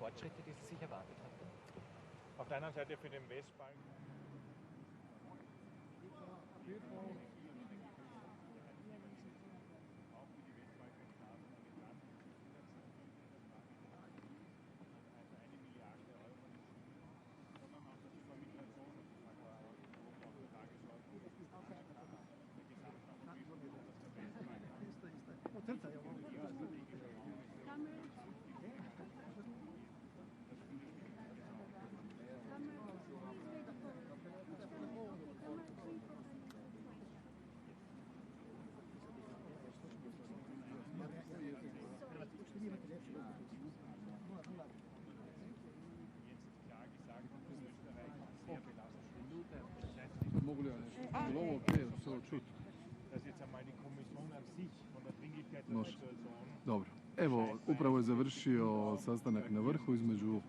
Fortschritte, die Sie sich erwartet hatten? Auf der anderen Seite für den Westbalkan. Može. Dobro. Evo, upravo je završio sastanak na vrhu između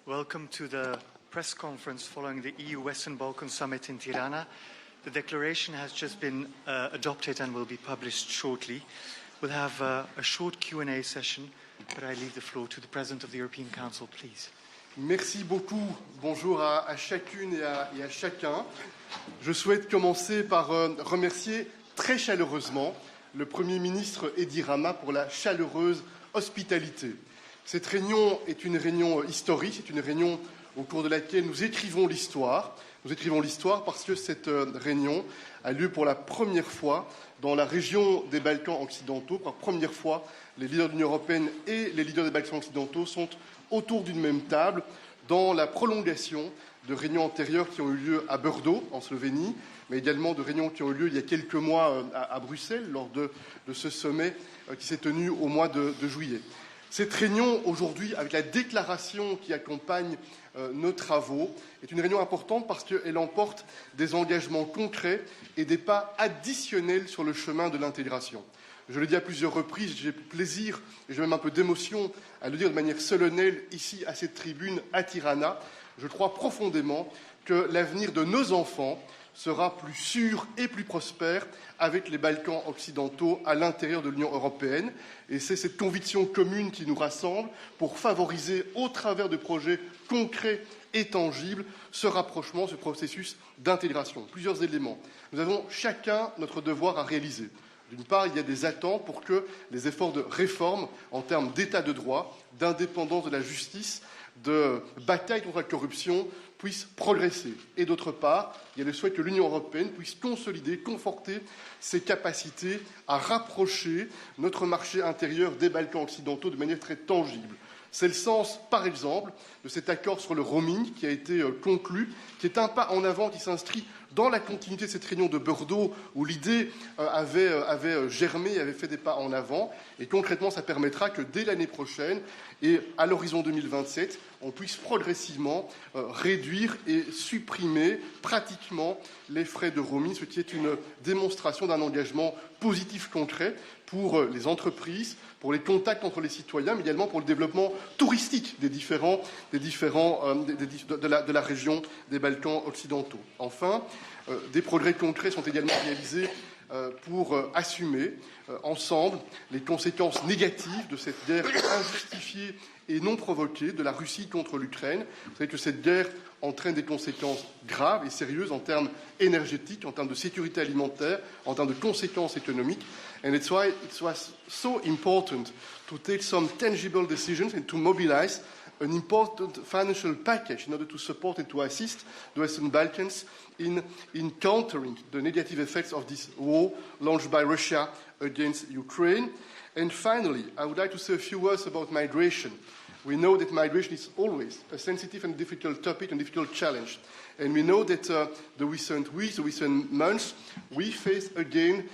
Welcome to the press conference following the EU Western Balkan Summit in Tirana. The declaration has just been adopted and will be published shortly. We'll have a short Q&A session, but I leave the floor to the President of the European Council, please. Merci beaucoup. Bonjour à chacune et à chacun. Je souhaite commencer par remercier très chaleureusement le Premier ministre Edi RAMA pour la chaleureuse hospitalité. Cette réunion est une réunion historique, c'est une réunion au cours de laquelle nous écrivons l'histoire. Nous écrivons l'histoire parce que cette réunion a lieu pour la première fois dans la région des Balkans occidentaux. Pour la première fois, les leaders de l'Union européenne et les leaders des Balkans occidentaux sont autour d'une même table dans la prolongation de réunions antérieures qui ont eu lieu à Brdo, en Slovénie, mais également de réunions qui ont eu lieu il y a quelques mois à Bruxelles, lors de ce sommet qui s'est tenu au mois de juillet. Cette réunion, aujourd'hui, avec la déclaration qui accompagne nos travaux, est une réunion importante parce qu'elle emporte des engagements concrets et des pas additionnels sur le chemin de l'intégration. Je le dis à plusieurs reprises, j'ai plaisir et j'ai même un peu d'émotion à le dire de manière solennelle ici à cette tribune à Tirana. Je crois profondément que l'avenir de nos enfants sera plus sûr et plus prospère avec les Balkans occidentaux à l'intérieur de l'Union européenne. Et c'est cette conviction commune qui nous rassemble pour favoriser, au travers de projets concrets et tangibles, ce rapprochement, ce processus d'intégration. Plusieurs éléments. Nous avons chacun notre devoir à réaliser. D'une part, il y a des attentes pour que les efforts de réforme en termes d'état de droit, d'indépendance de la justice, de bataille contre la corruption puissent progresser. Et d'autre part, il y a le souhait que l'Union européenne puisse consolider, conforter ses capacités à rapprocher notre marché intérieur des Balkans occidentaux de manière très tangible. C'est le sens, par exemple, de cet accord sur le roaming qui a été conclu, qui est un pas en avant qui s'inscrit dans la continuité de cette réunion de Bordeaux où l'idée avait germé, avait fait des pas en avant. Et concrètement, ça permettra que dès l'année prochaine et à l'horizon 2027, on puisse progressivement réduire et supprimer pratiquement les frais de roaming, ce qui est une démonstration d'un engagement positif concret pour les entreprises, pour les contacts entre les citoyens, mais également pour le développement touristique de la région des Balkans occidentaux. Enfin, des progrès concrets sont également réalisés pour assumer ensemble les conséquences négatives de cette guerre injustifiée et non provoquée de la Russie contre l'Ukraine. Vous savez que cette guerre entraîne des conséquences graves et sérieuses en termes énergétiques, en termes de sécurité alimentaire, en termes de conséquences économiques. And it's why it was so important to take some tangible decisions and to mobilize an important financial package in order to support and to assist the Western Balkans in countering the negative effects of this war launched by Russia against Ukraine. And finally, I would like to say a few words about migration. We know that migration is always a sensitive and difficult topic and difficult challenge. And we know that the recent weeks, the recent months, we face again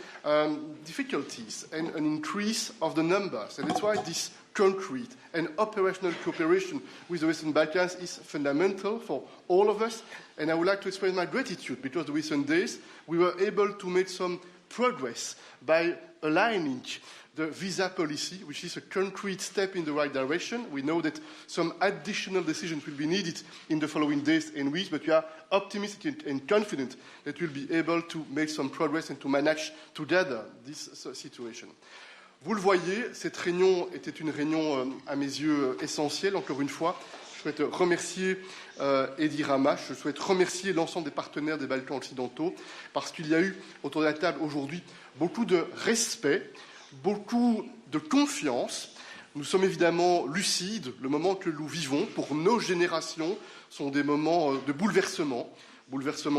difficulties and an increase of the numbers. And that's why this concrete and operational cooperation with the Western Balkans is fundamental for all of us. And I would like to express my gratitude because the recent days we were able to make some progress by aligning the visa policy, which is a concrete step in the right direction. We know that some additional decisions will be needed in the following days and weeks, but we are optimistic and confident that we'll be able to make some progress and to manage together this situation. Vous le voyez, cette réunion était une réunion, à mes yeux, essentielle. Encore une fois, je souhaite remercier Edi RAMA, je souhaite remercier l'ensemble des partenaires des Balkans occidentaux, parce qu'il y a eu autour de la table aujourd'hui beaucoup de respect, beaucoup de confiance. Nous sommes évidemment lucides. Le moment que nous vivons, pour nos générations, sont des moments de bouleversement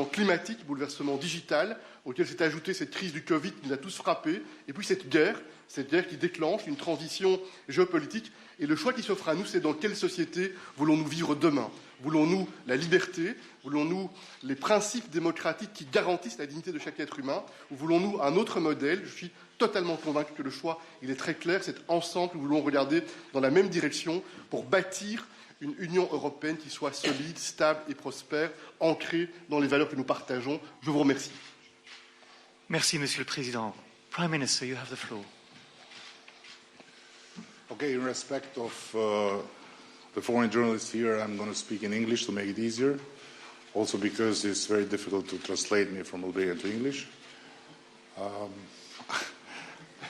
climatique, bouleversement digital, auquel s'est ajoutée cette crise du Covid qui nous a tous frappés, et puis cette guerre qui déclenche une transition géopolitique. Et le choix qui s'offre à nous, c'est dans quelle société voulons-nous vivre demain? Voulons-nous la liberté? Voulons-nous les principes démocratiques qui garantissent la dignité de chaque être humain? Ou voulons-nous un autre modèle? Je suis totalement convaincu que le choix, il est très clair. C'est ensemble que nous voulons regarder dans la même direction pour bâtir une Union européenne qui soit solide, stable et prospère, ancrée dans les valeurs que nous partageons. Je vous remercie. Merci, Monsieur le Président. Prime Minister, you have the floor. Okay, in respect of the foreign journalists here, I'm going to speak in English to make it easier. Also because it's very difficult to translate me from Albanian to English.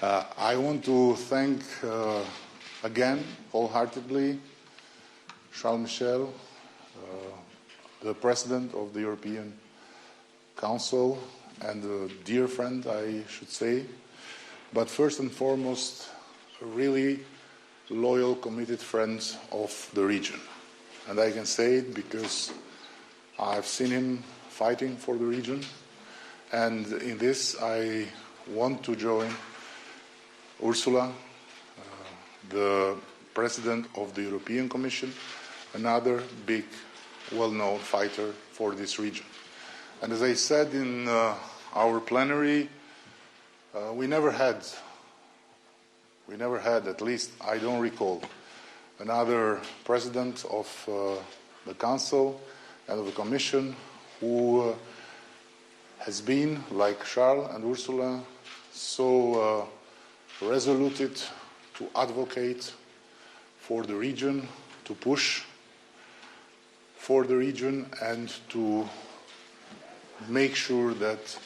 I want to thank again, wholeheartedly, Šarl MIŠEL, the President of the European Council, and a dear friend, I should say, but first and foremost, a really loyal, committed friend of the region. And I can say it because I've seen him fighting for the region, and in this I want to join Ursula, the President of the European Commission, another big, well-known fighter for this region. And as I said in our plenary, we never had, at least I don't recall, another president of the Council and of the Commission who has been, like Šarl and Ursula, so resolute to advocate for the region, to push for the region, and to make sure that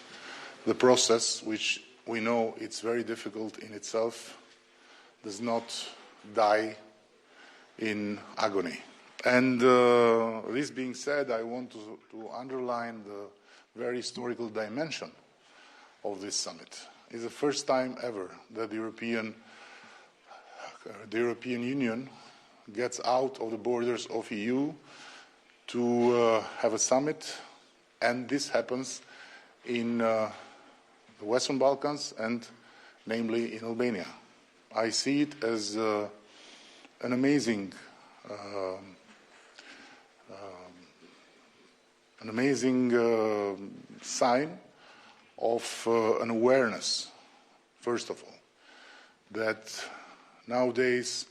the process, which we know it's very difficult in itself, does not die in agony. And this being said, I want to underline the very historical dimension of this summit. It's the first time ever that the European Union gets out of the borders of the EU to have a summit, and this happens in the Western Balkans and namely in Albania. I see it as an amazing sign of an awareness, first of all, that nowadays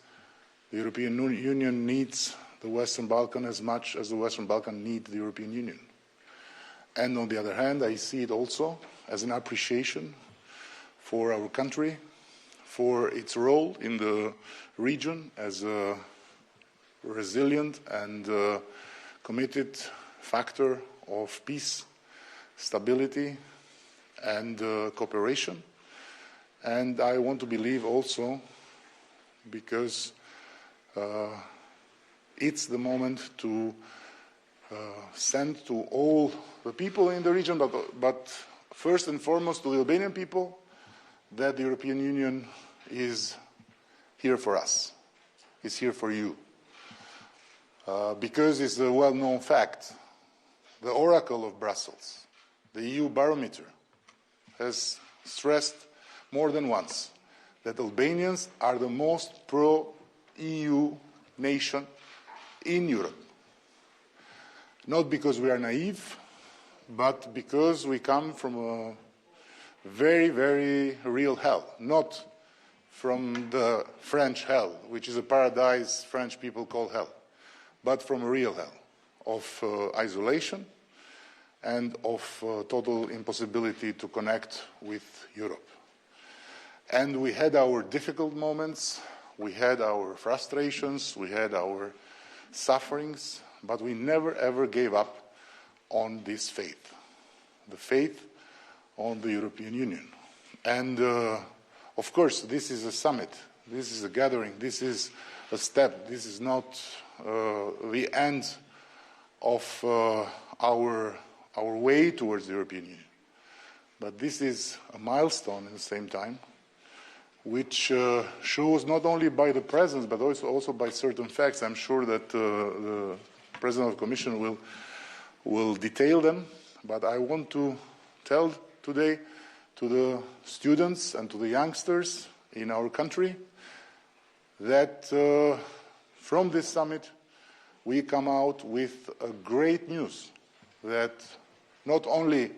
the European Union needs the Western Balkan as much as the Western Balkan need the European Union. And on the other hand, I see it also as an appreciation for our country, for its role in the region as a resilient and committed factor of peace, stability, and cooperation. And I want to believe also because it's the moment to send to all the people in the region, but first and foremost to the Albanian people, that the European Union is here for us, is here for you. Because it's a well-known fact, the oracle of Brussels, the EU barometer, has stressed more than once that Albanians are the most pro-EU nation in Europe. Not because we are naive, but because we come from a very, very real hell. Not from the French hell, which is a paradise French people call hell, but from a real hell of isolation and of total impossibility to connect with Europe. And we had our difficult moments, we had our frustrations, we had our sufferings, but we never ever gave up on this faith, the faith on the European Union. And of course, this is a summit, this is a gathering, this is a step, this is not the end of our way towards the European Union. But this is a milestone at the same time, which shows not only by the presence, but also by certain facts. I'm sure that the President of the Commission will detail them, but I want to tell today to the students and to the youngsters in our country that from this summit we come out with a great news, that not only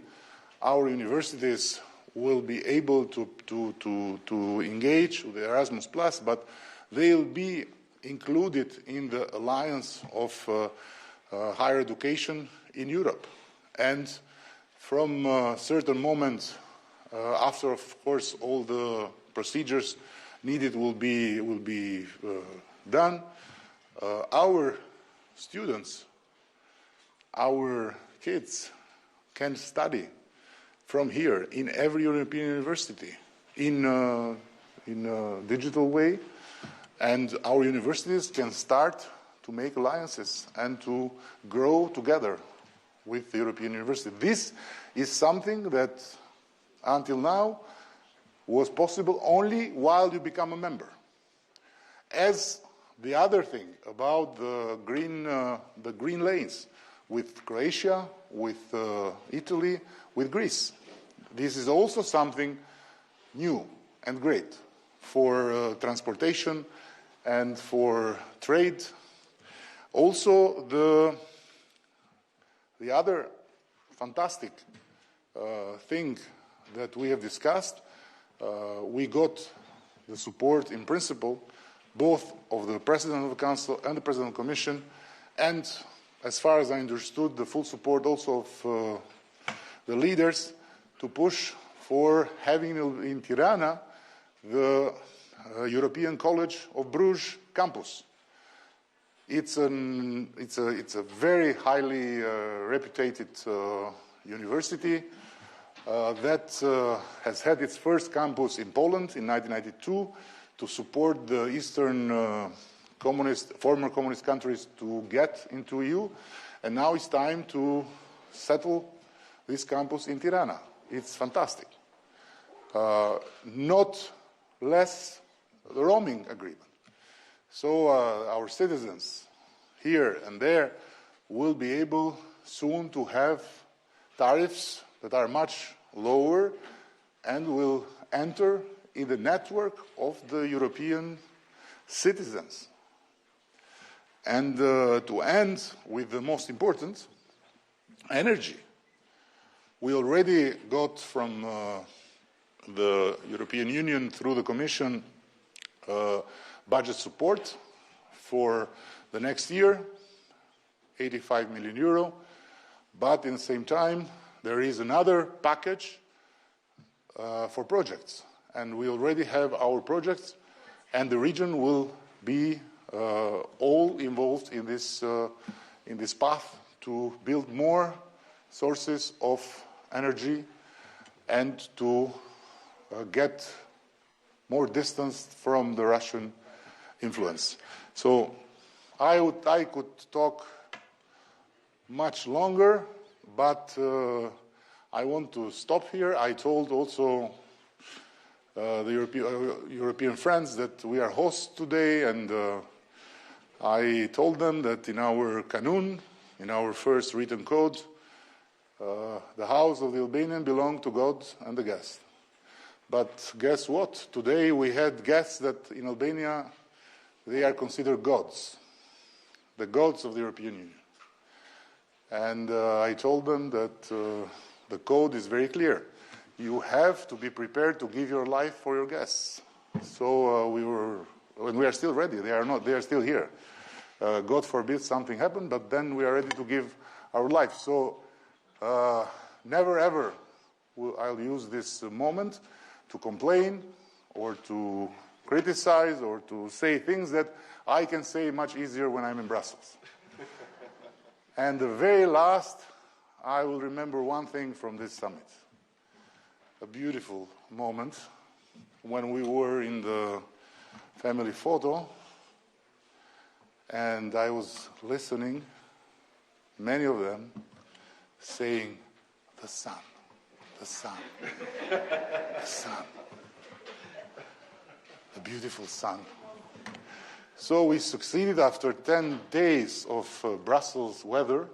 our universities will be able to engage with the Erasmus+, but they'll be included in the alliance of higher education in Europe. And from a certain moment, after, of course, all the procedures needed will be done, our students, our kids can study from here in every European university in a digital way, and our universities can start to make alliances and to grow together with the European University. This is something that until now was possible only while you become a member. As the other thing about the green lanes with Croatia, with Italy, with Greece. This is also something new and great for transportation and for trade. Also, the other fantastic thing that we have discussed, we got the support in principle both of the President of the Council and the President of the Commission, and as far as I understood, the full support also of the leaders to push for having in Tirana the European College of Bruges campus. It's a very highly reputed university that has had its first campus in Poland in 1992 to support the Eastern former communist countries to get into EU, and now it's time to settle this campus in Tirana. It's fantastic. Not less the roaming agreement. So our citizens here and there will be able soon to have tariffs that are much lower and will enter in the network of the European citizens. And to end with the most important, energy. We already got from the European Union through the Commission budget support for the next year, 85 million euro. But in the same time, there is another package for projects. And we already have our projects, and the region will be all involved in this path to build more sources of energy and to get more distance from the Russian influence. So I could talk much longer, but I want to stop here. I told also the European friends that we are hosts today, and I told them that in our Kanun, in our first written code, the house of the Albanian belonged to God and the guest. But guess what? Today we had guests that in Albania, they are considered gods, the gods of the European Union. And I told them that the code is very clear. You have to be prepared to give your life for your guests. So and we are still ready. They are still here. God forbid something happened, but then we are ready to give our life. So never ever I'll use this moment to complain or to criticize or to say things that I can say much easier when I'm in Brussels. And the very last, I will remember one thing from this summit. A beautiful moment when we were in the family photo and I was listening, many of them saying, the sun, the sun, the sun, the beautiful sun. So we succeeded after 10 days of Brussels weather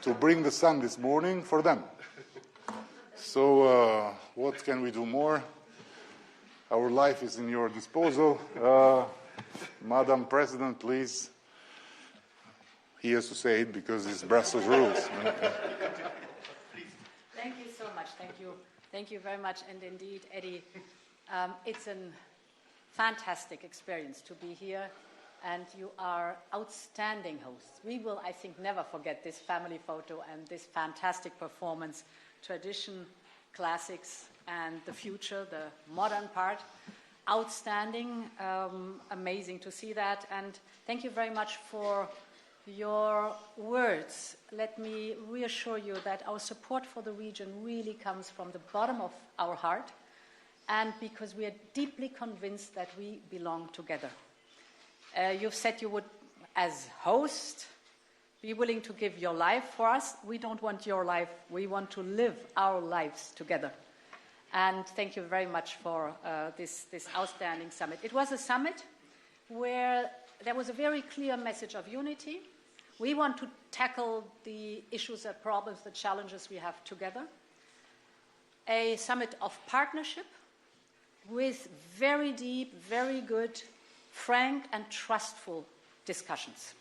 to bring the sun this morning for them. So what can we do more? Our life is in your disposal. Madam President, please. He has to say it because it's Brussels rules. Thank you so much. Thank you. Thank you very much. And indeed, Eddie, it's a fantastic experience to be here. And you are outstanding hosts. We will, I think, never forget this family photo and this fantastic performance, tradition, classics, and the future, the modern part. Outstanding, amazing to see that. And thank you very much for your words. Let me reassure you that our support for the region really comes from the bottom of our heart, and because we are deeply convinced that we belong together. You've said you would, as host, be willing to give your life for us. We don't want your life. We want to live our lives together. And thank you very much for this outstanding summit. It was a summit where there was a very clear message of unity. We want to tackle the issues, the problems, the challenges we have together. A summit of partnership with very deep, very good, frank and trustful discussions.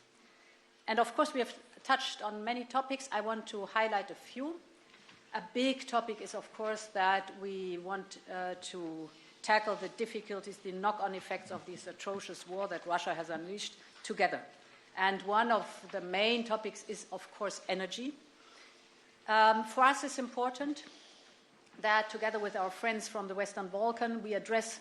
And of course, we have touched on many topics. I want to highlight a few. A big topic is, of course, that we want to tackle the difficulties, the knock-on effects of this atrocious war that Russia has unleashed together. And one of the main topics is, of course, energy. For us, it's important that together with our friends from the Western Balkans, we address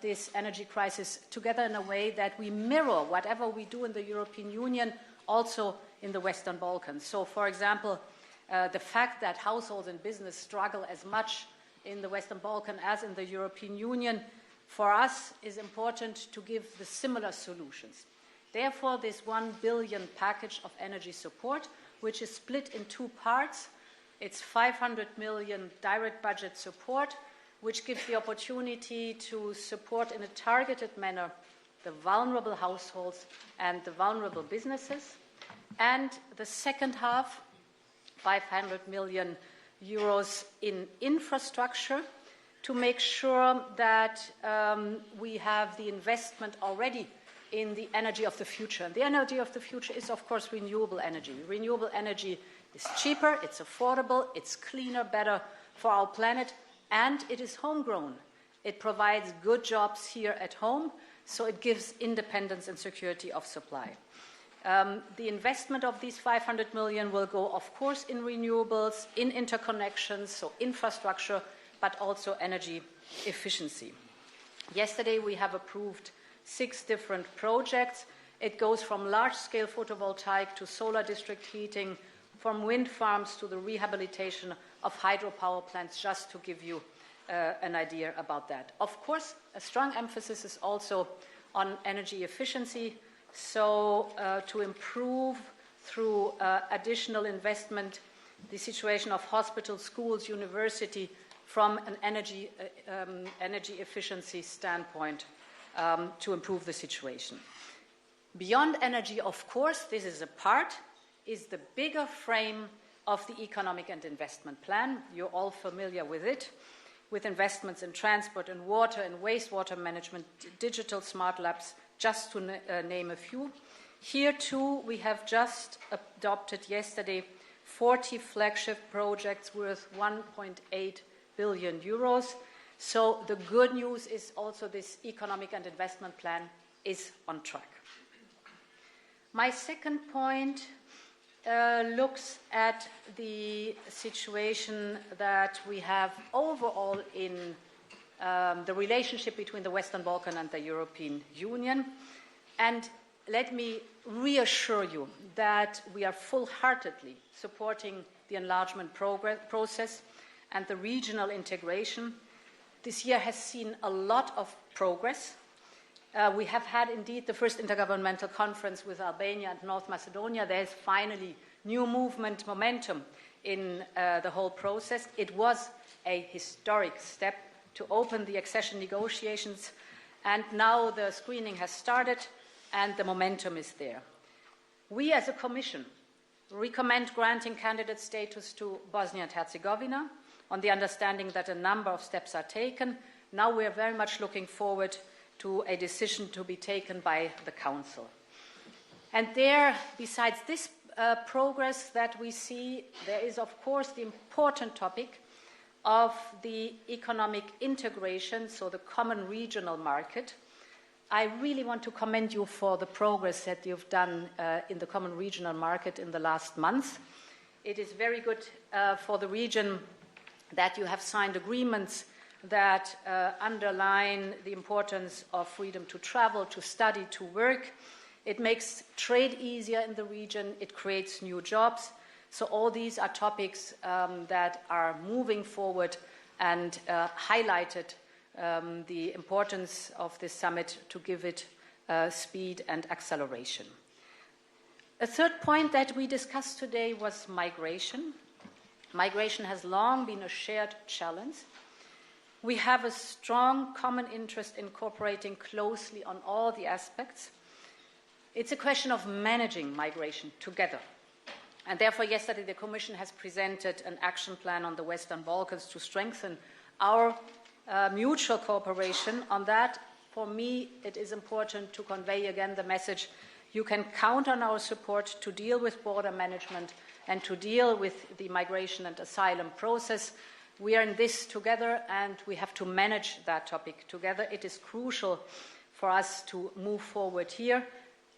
this energy crisis together in a way that we mirror whatever we do in the European Union also in the Western Balkans. So, for example, the fact that households and business struggle as much in the Western Balkans as in the European Union, for us is important to give the similar solutions. Therefore, this 1 billion package of energy support, which is split in two parts, it's 500 million direct budget support, which gives the opportunity to support in a targeted manner the vulnerable households and the vulnerable businesses. And the second half, 500 million euros in infrastructure to make sure that we have the investment already in the energy of the future. And the energy of the future is, of course, renewable energy. Renewable energy is cheaper, it's affordable, it's cleaner, better for our planet, and it is homegrown. It provides good jobs here at home, so it gives independence and security of supply. The investment of these 500 million will go, of course, in renewables, in interconnections, so infrastructure, but also energy efficiency. Yesterday, we have approved 6 different projects. It goes from large-scale photovoltaic to solar district heating, from wind farms to the rehabilitation of hydropower plants, just to give you an idea about that. Of course, a strong emphasis is also on energy efficiency, so to improve through additional investment the situation of hospitals, schools, university from an energy efficiency standpoint to improve the situation. Beyond energy, of course, this is a part, is the bigger frame of the economic and investment plan. You're all familiar with it, with investments in transport and water and wastewater management, digital smart labs, just to name a few. Here, too, we have just adopted yesterday 40 flagship projects worth 1.8 billion euros. So the good news is also this economic and investment plan is on track. My second point looks at the situation that we have overall in the relationship between the Western Balkans and the European Union. And let me reassure you that we are full-heartedly supporting the enlargement process and the regional integration. This year has seen a lot of progress. We have had, indeed, the first intergovernmental conference with Albania and North Macedonia. There is finally new movement, momentum in the whole process. It was a historic step to open the accession negotiations, and now the screening has started and the momentum is there. We, as a Commission, recommend granting candidate status to Bosnia and Herzegovina on the understanding that a number of steps are taken. Now we are very much looking forward to a decision to be taken by the Council. And there, besides this progress that we see, there is, of course, the important topic of the economic integration, so the common regional market. I really want to commend you for the progress that you've done in the common regional market in the last month. It is very good for the region that you have signed agreements that underline the importance of freedom to travel, to study, to work. It makes trade easier in the region. It creates new jobs. So all these are topics that are moving forward and highlighted the importance of this summit to give it speed and acceleration. A third point that we discussed today was migration. Migration has long been a shared challenge. We have a strong common interest in cooperating closely on all the aspects. It's a question of managing migration together. And therefore, yesterday, the Commission has presented an action plan on the Western Balkans to strengthen our mutual cooperation on that. For me, it is important to convey again the message: you can count on our support to deal with border management and to deal with the migration and asylum process. We are in this together, and we have to manage that topic together. It is crucial for us to move forward here.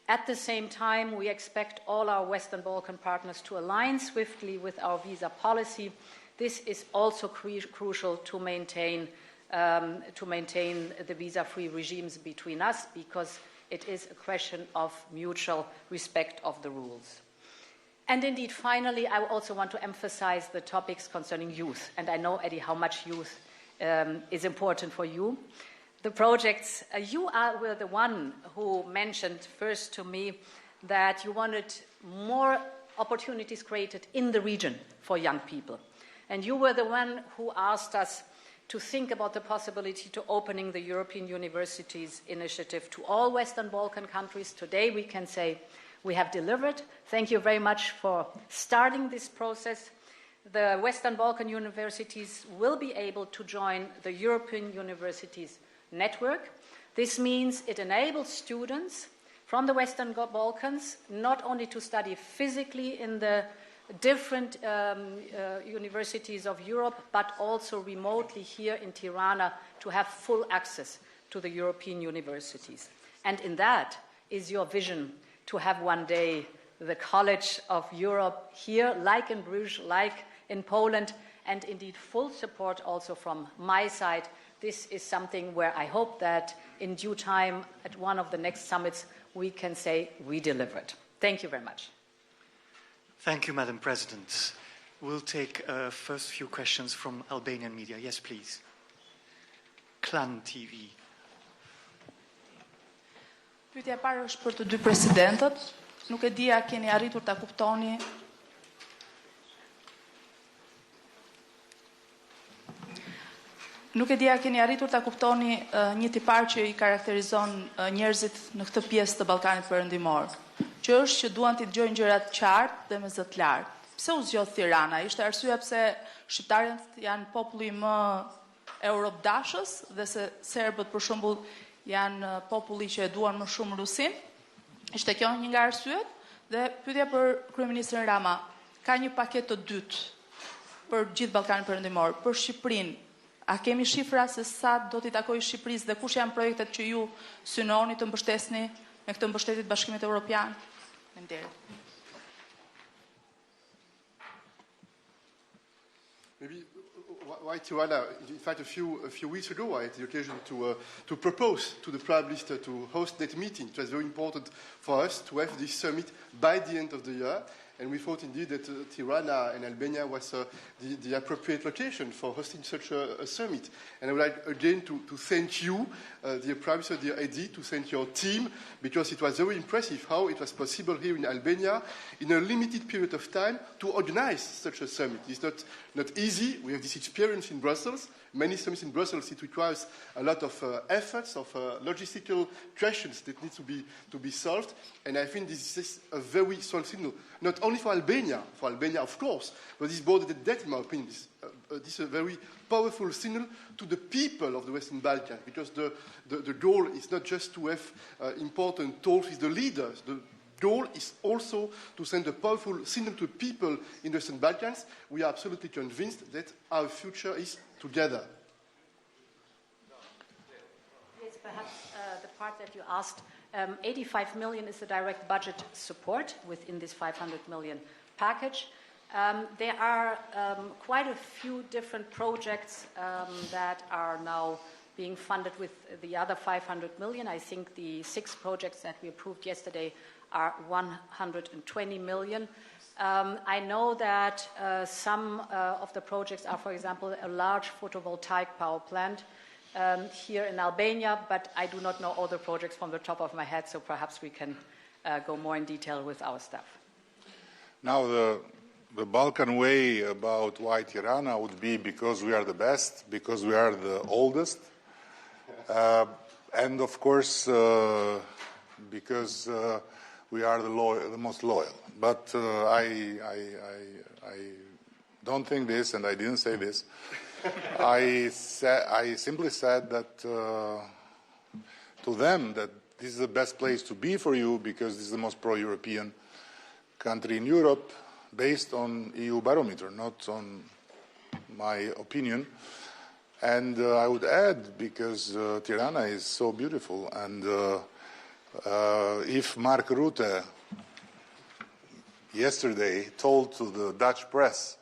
At the same time, we expect all our Western Balkan partners to align swiftly with our visa policy. This is also crucial to maintain the visa-free regimes between us, because it is a question of mutual respect of the rules. And indeed, finally, I also want to emphasize the topics concerning youth. And I know, Eddie, how much youth is important for you. The projects, you were the one who mentioned first to me that you wanted more opportunities created in the region for young people. And you were the one who asked us to think about the possibility to opening the European Universities Initiative to all Western Balkan countries. Today we can say we have delivered. Thank you very much for starting this process. The Western Balkan universities will be able to join the European Universities Network. This means it enables students from the Western Balkans not only to study physically in the different universities of Europe, but also remotely here in Tirana to have full access to the European universities. And in that is your vision to have one day the College of Europe here, like in Bruges, like in Poland, and indeed full support also from my side. This is something where I hope that in due time at one of the next summits we can say we delivered. Thank you very much. Thank you, Madam President. We'll take first few questions from Albanian media. Yes, please. Klan TV. Pyetja e parë është për të dy presidentët. Nuk e di a keni arritur ta kuptoni një tipar që i karakterizon njerëzit në këtë pjesë të Ballkanit Perëndimor, që është që duan të dëgjojnë gjërat qartë dhe me zë të lartë. Pse u zgjodh Tirana? Ishte arsyeja pse shqiptarët janë populli më europdashës dhe se serbët për shembull janë populli që e duan më shumë Rusin? Ishte kjo një nga arsyet? Dhe pyetja për kryeministrin Rama, ka një paketë të dytë për gjithë Ballkanin Perëndimor, për Shqipërinë. A kemi shifra se sa do t'i takojë Shqipërisë dhe kush janë projektet që ju synoni të mbështesni me këtë mbështetje të Bashkimit Evropian? Faleminderit. Maybe why Tirana? In fact, a few weeks ago, I had the occasion to propose to the Prime Minister to host that meeting. It was very important for us to have this summit by the end of the year. And we thought indeed that Tirana and Albania was the appropriate location for hosting such a summit. And I would like again to thank you, dear Prime Minister, dear Edi, to thank your team, because it was very impressive how it was possible here in Albania, in a limited period of time, to organize such a summit. It's not easy. We have this experience in Brussels. Many summits in Brussels, it requires a lot of efforts, of logistical questions that need to be solved. And I think this is a very strong signal, not only for Albania of course, but this border that, in my opinion, this is a very powerful signal to the people of the Western Balkans, because the goal is not just to have important talks with the leaders. The goal is also to send a powerful signal to people in the Western Balkans. We are absolutely convinced that our future is together. Yes, perhaps the part that you asked, 85 million is the direct budget support within this 500 million package. There are quite a few different projects that are now being funded with the other 500 million. I think the 6 projects that we approved yesterday are 120 million. I know that some of the projects are, for example, a large photovoltaic power plant here in Albania, but I do not know all the projects from the top of my head, so perhaps we can go more in detail with our staff. Now, the Balkan way about why Tirana would be because we are the best, because we are the oldest, and of course because we are the most loyal. But I don't think this, and I didn't say this. I simply said that to them that this is the best place to be for you because this is the most pro-European country in Europe, based on EU barometer, not on my opinion. And I would add, because Tirana is so beautiful, and if Mark Rutte yesterday told to the Dutch press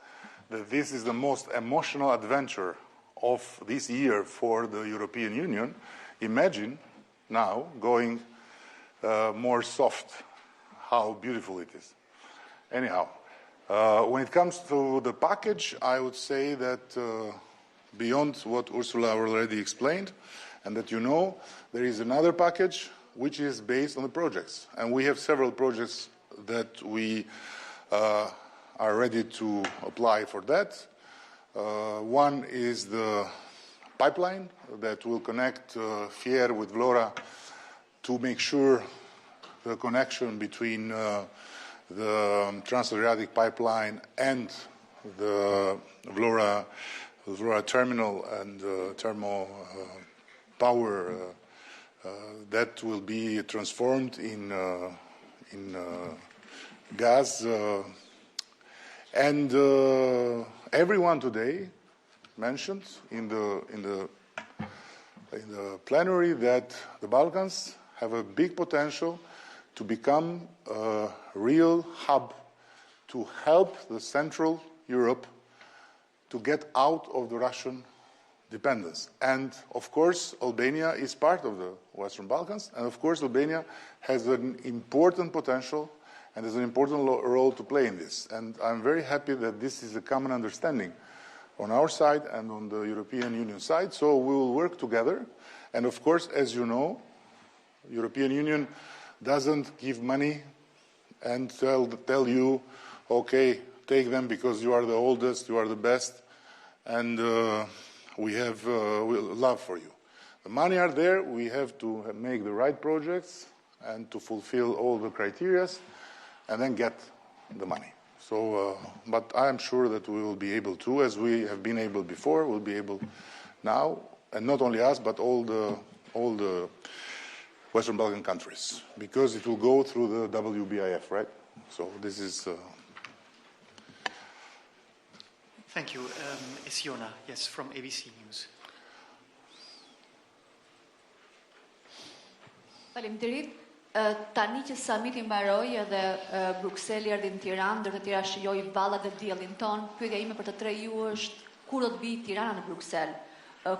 that this is the most emotional adventure of this year for the European Union, imagine now going more soft, how beautiful it is. Anyhow, when it comes to the package, I would say that beyond what Ursula already explained, and that you know, there is another package which is based on the projects. And we have several projects that we are ready to apply for that. One is the pipeline that will connect Fier with Vlora to make sure the connection between the Trans-Adriatic pipeline and the Vlora terminal and thermal power that will be transformed in gas. And everyone today mentioned in the plenary that the Balkans have a big potential to become a real hub to help the Central Europe to get out of the Russian dependence. And of course, Albania is part of the Western Balkans, and of course, Albania has an important potential and has an important role to play in this. And I'm very happy that this is a common understanding on our side and on the European Union side, so we will work together. And of course, as you know, the European Union doesn't give money and tell you, okay, take them because you are the oldest, you are the best, and we have love for you. The money are there, we have to make the right projects and to fulfill all the criteria and then get the money. So, but I am sure that we will be able to, as we have been able before, we'll be able now, and not only us, but all the Western Balkan countries, because it will go through the WBIF, right? So this is... Thank you. Isiona, yes, from ABC News. Faleminderit. Tani që samiti mbaroi edhe Brukseli erdhi në Tiranë, ndër të tjera shijoi vallat dhe diellin ton, pyetja ime për të tre ju është kur do të bijë Tirana në Bruksel?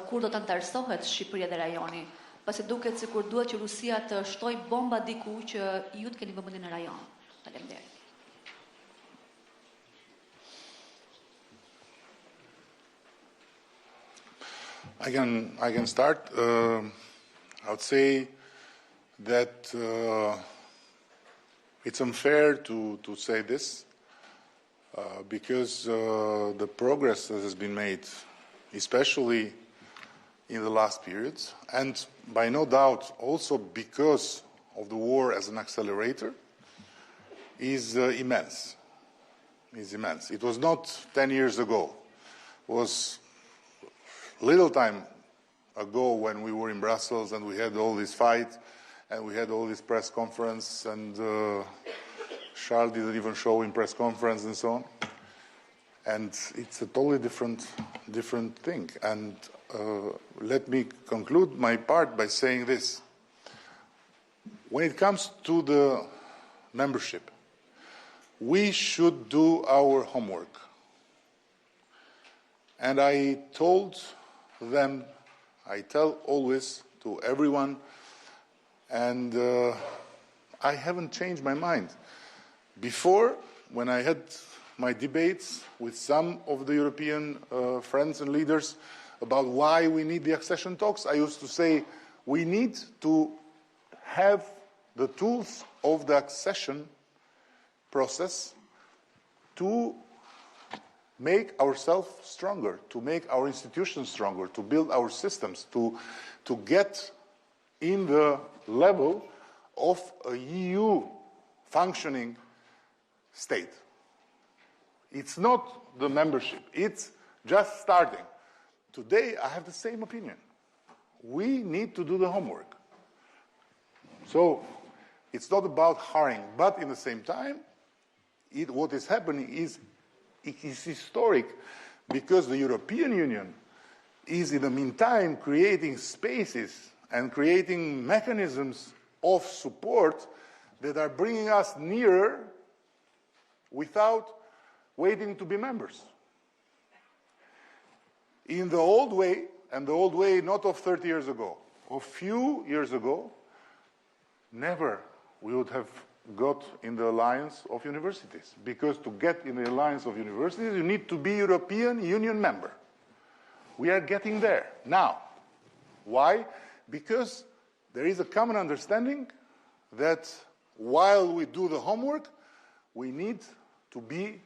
Kur do të antarësohet Shqipëria dhe rajoni? Pasi duket sikur duhet që Rusia të shtojë bomba diku që ju të keni vëmendje në rajon. Faleminderit. I can start. I would say that it's unfair to say this because the progress that has been made, especially in the last periods, and by no doubt also because of the war as an accelerator, is immense. Is immense. It was not 10 years ago. It was little time ago when we were in Brussels and we had all this fight and we had all this press conference and Šarl didn't even show in press conference and so on. And it's a totally different thing. And let me conclude my part by saying this. When it comes to the membership, we should do our homework. And I told them, I tell always to everyone, and I haven't changed my mind. Before, when I had my debates with some of the European friends and leaders about why we need the accession talks, I used to say we need to have the tools of the accession process to make ourselves stronger, to make our institutions stronger, to build our systems, to get in the level of a EU functioning state. It's not the membership, it's just starting. Today, I have the same opinion. We need to do the homework. So, it's not about hurrying, but in the same time, what is happening is it is historic because the European Union is in the meantime creating spaces and creating mechanisms of support that are bringing us nearer without waiting to be members. In the old way, and the old way not of 30 years ago, of few years ago, never we would have got in the alliance of universities. Because to get in the alliance of universities, you need to be European Union member. We are getting there now. Why? Because there is a common understanding that while we do the homework, we need to be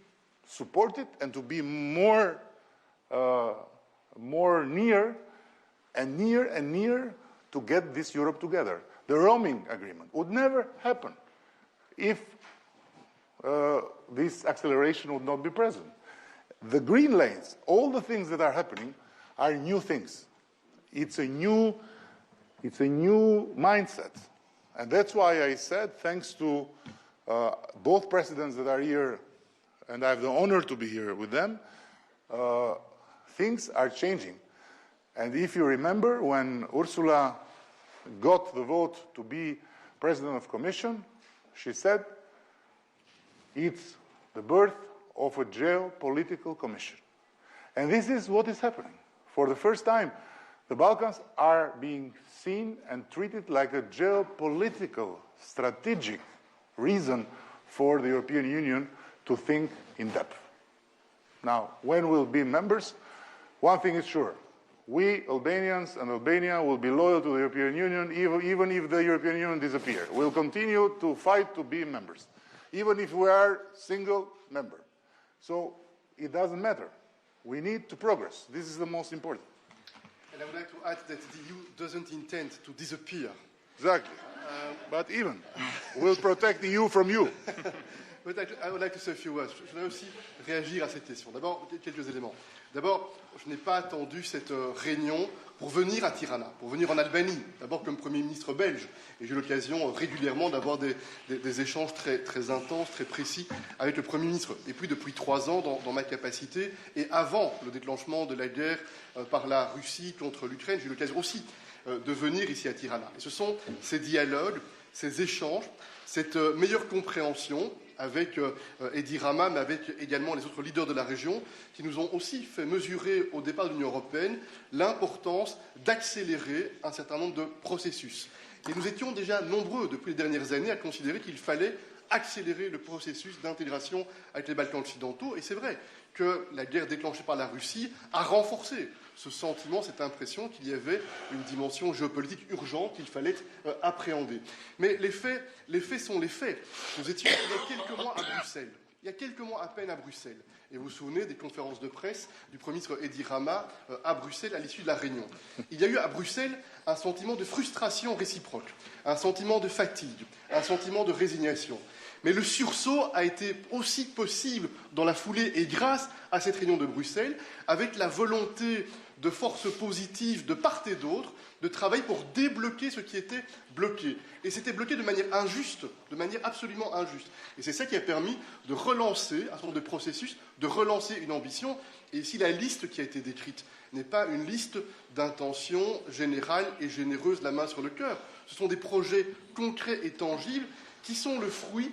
supported and to be more near and near to get this Europe together. The roaming agreement would never happen if this acceleration would not be present. The green lanes, all the things that are happening are new things. It's a new mindset. And that's why I said, thanks to both presidents that are here, and I have the honor to be here with them, things are changing. And if you remember, when Ursula got the vote to be President of the Commission, she said, it's the birth of a geopolitical commission. And this is what is happening. For the first time, the Balkans are being seen and treated like a geopolitical, strategic reason for the European Union to think in depth. Now, when we'll be members, one thing is sure. We, Albanians and Albania, will be loyal to the European Union even if the European Union disappears. We'll continue to fight to be members, even if we are single member. So it doesn't matter. We need to progress. This is the most important. And I would like to add that the EU doesn't intend to disappear. Exactly. But even, we'll protect the EU from you. But I would like to say a few words. Je voudrais aussi réagir à cette question. D'abord, quelques éléments. D'abord, je n'ai pas attendu cette réunion pour venir à Tirana, pour venir en Albanie, d'abord comme Premier ministre belge. Et j'ai eu l'occasion régulièrement d'avoir des échanges très intenses, très précis avec le Premier ministre. Et puis depuis 3 ans, dans ma capacité, et avant le déclenchement de la guerre par la Russie contre l'Ukraine, j'ai eu l'occasion aussi de venir ici à Tirana. Et ce sont ces dialogues, ces échanges, cette meilleure compréhension avec Edi RAMA, mais avec également les autres leaders de la région, qui nous ont aussi fait mesurer au départ de l'Union européenne l'importance d'accélérer un certain nombre de processus. Et nous étions déjà nombreux depuis les dernières années à considérer qu'il fallait accélérer le processus d'intégration avec les Balkans occidentaux. Et c'est vrai que la guerre déclenchée par la Russie a renforcé ce sentiment, cette impression qu'il y avait une dimension géopolitique urgente qu'il fallait appréhender. Mais les faits sont les faits. Nous étions il y a quelques mois à Bruxelles. Il y a quelques mois à peine à Bruxelles. Et vous vous souvenez des conférences de presse du Premier ministre Edi RAMA à Bruxelles à l'issue de la réunion. Il y a eu à Bruxelles un sentiment de frustration réciproque, un sentiment de fatigue, un sentiment de résignation. Mais le sursaut a été aussi possible dans la foulée et grâce à cette réunion de Bruxelles, avec la volonté de forces positives de part et d'autre, de travailler pour débloquer ce qui était bloqué. Et c'était bloqué de manière injuste, de manière absolument injuste. Et c'est ça qui a permis de relancer un certain nombre de processus, de relancer une ambition. Et ici, la liste qui a été décrite n'est pas une liste d'intentions générales et généreuses, la main sur le cœur. Ce sont des projets concrets et tangibles qui sont le fruit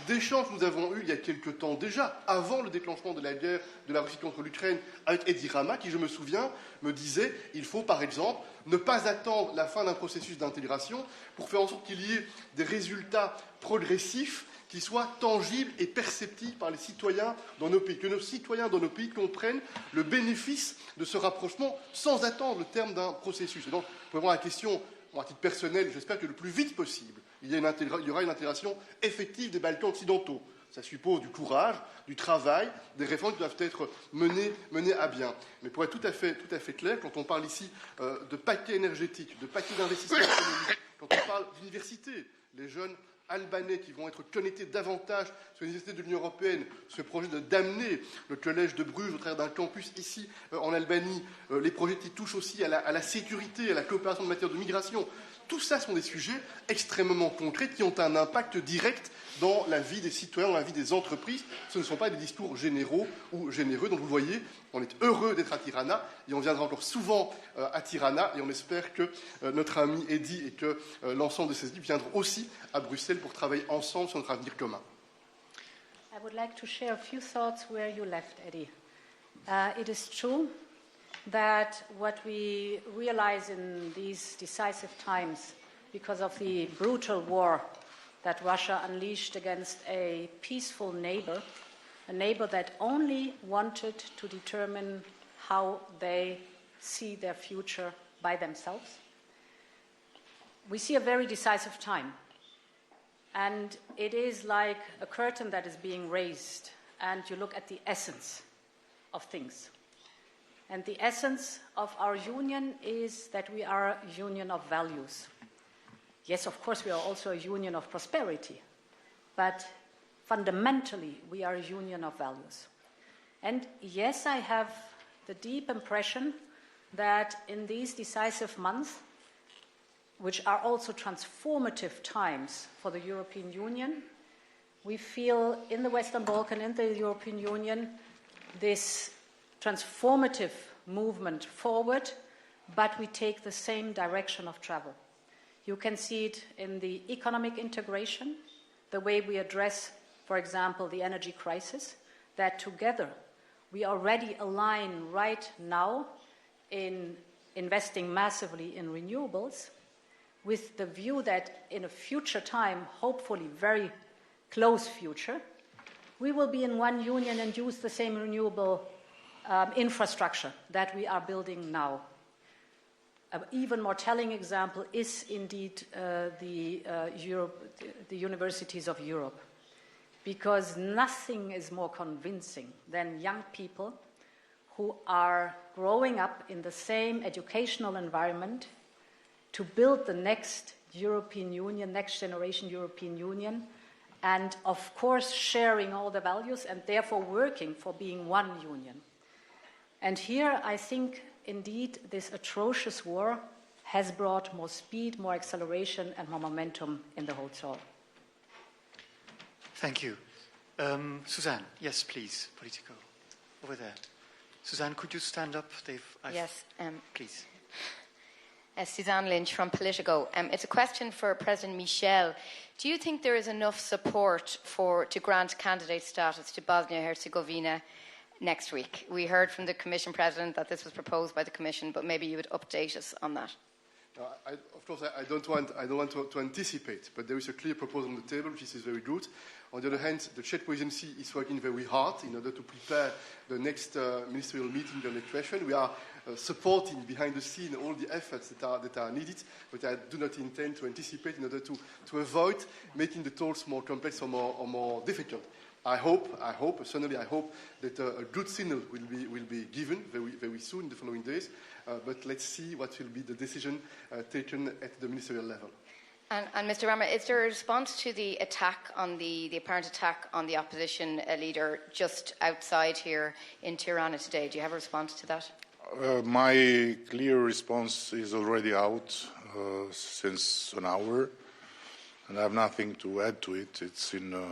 d'échanges que nous avons eus il y a quelque temps déjà, avant le déclenchement de la guerre de la Russie contre l'Ukraine, avec Edi RAMA, qui, je me souviens, me disait il faut, par exemple, ne pas attendre la fin d'un processus d'intégration pour faire en sorte qu'il y ait des résultats progressifs qui soient tangibles et perceptibles par les citoyens dans nos pays, que nos citoyens dans nos pays comprennent le bénéfice de ce rapprochement sans attendre le terme d'un processus. Et donc, pour répondre à la question, à titre personnel, j'espère que le plus vite possible, il y aura une intégration effective des Balkans occidentaux. Ça suppose du courage, du travail, des réformes qui doivent être menées à bien. Mais pour être tout à fait clair, quand on parle ici de paquet énergétique, de paquet d'investissement économique, quand on parle d'université, les jeunes albanais qui vont être connectés davantage sur les universités de l'Union européenne, ce projet d'amener le collège de Bruges au travers d'un campus ici en Albanie, les projets qui touchent aussi à la sécurité, à la coopération en matière de migration, tout ça sont des sujets extrêmement concrets qui ont un impact direct dans la vie des citoyens, dans la vie des entreprises. Ce ne sont pas des discours généraux ou généreux. Donc vous voyez, on est heureux d'être à Tirana et on viendra encore souvent à Tirana et on espère que notre ami Edi et que l'ensemble de ses équipes viendront aussi à Bruxelles pour travailler ensemble sur notre avenir commun. I would like to share a few thoughts where you left, Edi. It is true that what we realize in these decisive times, because of the brutal war that Russia unleashed against a peaceful neighbor, a neighbor that only wanted to determine how they see their future by themselves, we see a very decisive time. And it is like a curtain that is being raised, and you look at the essence of things. And the essence of our union is that we are a union of values. Yes, of course, we are also a union of prosperity, but fundamentally, we are a union of values. And yes, I have the deep impression that in these decisive months, which are also transformative times for the European Union, we feel in the Western Balkans, in the European Union, this transformative movement forward, but we take the same direction of travel. You can see it in the economic integration, the way we address, for example, the energy crisis, that together we already align right now in investing massively in renewables with the view that in a future time, hopefully very close future, we will be in one union and use the same renewable infrastructure that we are building now. An even more telling example is indeed the universities of Europe, because nothing is more convincing than young people who are growing up in the same educational environment to build the next European Union, next generation European Union, and of course sharing all the values and therefore working for being one union. And here I think indeed this atrocious war has brought more speed, more acceleration and more momentum in the whole talk. Thank you. Suzanne, yes please, Politico, over there. Suzanne, could you stand up? Yes. Please. Suzanne Lynch from Politico. It's a question for President Michel. Do you think there is enough support to grant candidate status to Bosnia-Herzegovina next week? We heard from the Commission President that this was proposed by the Commission, but maybe you would update us on that. Of course, I don't want to anticipate, but there is a clear proposal on the table, which is very good. On the other hand, the Czech presidency is working very hard in order to prepare the next ministerial meeting on the question. We are supporting behind the scene all the efforts that are needed, but I do not intend to anticipate in order to avoid making the talks more complex or more difficult. I hope that a good signal will be given very soon in the following days, but let's see what will be the decision taken at the ministerial level. And Mr. Rama, is there a response to the attack on the apparent attack on the opposition leader just outside here in Tirana today? Do you have a response to that? My clear response is already out since an hour, and I have nothing to add to it. It's in the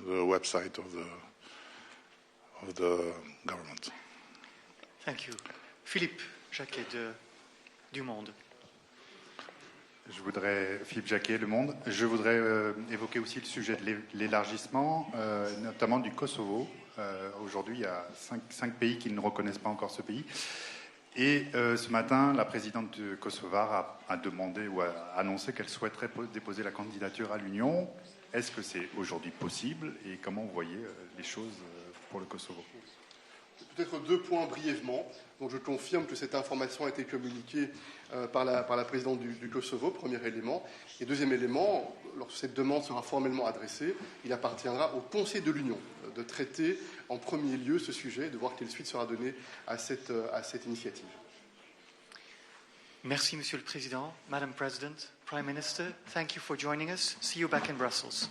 website of the government. Thank you. Philippe Jacquet du Monde. Philippe Jacquet, Le Monde. Je voudrais évoquer aussi le sujet de l'élargissement, notamment du Kosovo. Aujourd'hui, il y a cinq pays qui ne reconnaissent pas encore ce pays. Et ce matin, la présidente du Kosovar a demandé ou a annoncé qu'elle souhaiterait déposer la candidature à l'Union. Est-ce que c'est aujourd'hui possible et comment vous voyez les choses pour le Kosovo? Peut-être deux points brièvement. Donc je confirme que cette information a été communiquée par la présidente du Kosovo, premier élément. Et deuxième élément, lorsque cette demande sera formellement adressée, il appartiendra au Conseil de l'Union de traiter en premier lieu ce sujet, de voir quelle suite sera donnée à cette initiative. Merci, Monsieur le Président. Madam President, Prime Minister, thank you for joining us. See you back in Brussels.